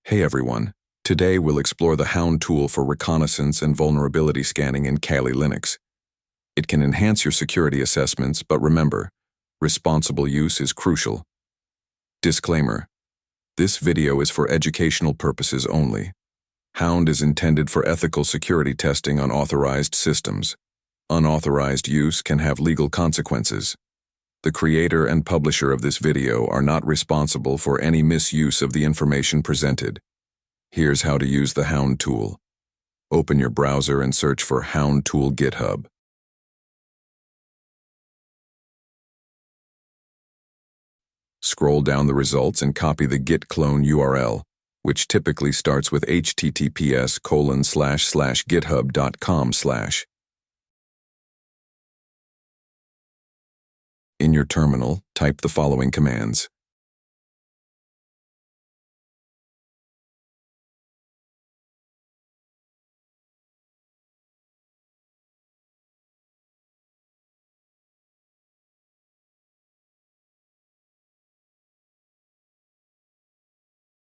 Hey everyone, today we'll explore the Hound tool for reconnaissance and vulnerability scanning in Kali Linux. It can enhance your security assessments, but remember, responsible use is crucial. Disclaimer: this video is for educational purposes only. Hound is intended for ethical security testing on authorized systems. Unauthorized use can have legal consequences. The creator and publisher of this video are not responsible for any misuse of the information presented. Here's how to use the Hound tool. Open your browser and search for Hound Tool GitHub. Scroll down the results and copy the git clone URL, which typically starts with https://github.com/. In your terminal, type the following commands.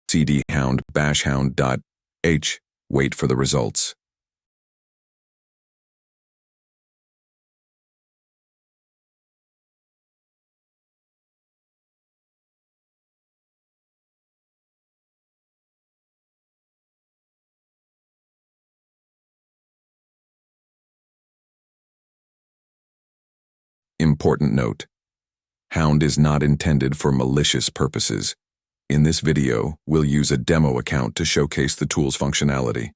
cd hound bash hound.h. Wait for the results. Important note: Hound is not intended for malicious purposes. In this video, we'll use a demo account to showcase the tool's functionality.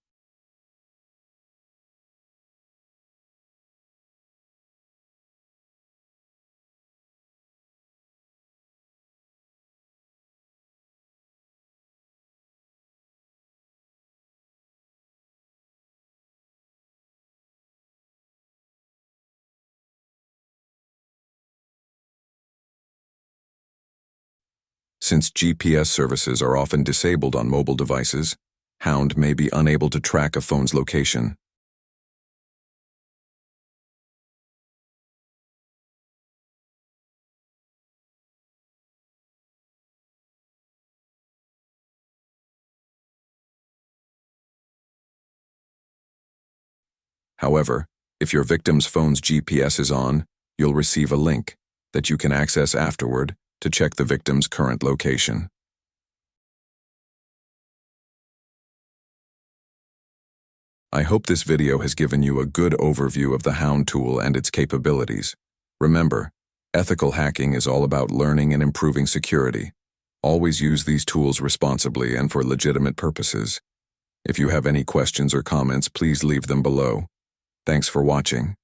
Since GPS services are often disabled on mobile devices, Hound may be unable to track a phone's location. However, if your victim's phone's GPS is on, you'll receive a link that you can access afterward to check the victim's current location. I hope this video has given you a good overview of the Hound tool and its capabilities. Remember, ethical hacking is all about learning and improving security. Always use these tools responsibly and for legitimate purposes. If you have any questions or comments, please leave them below. Thanks for watching.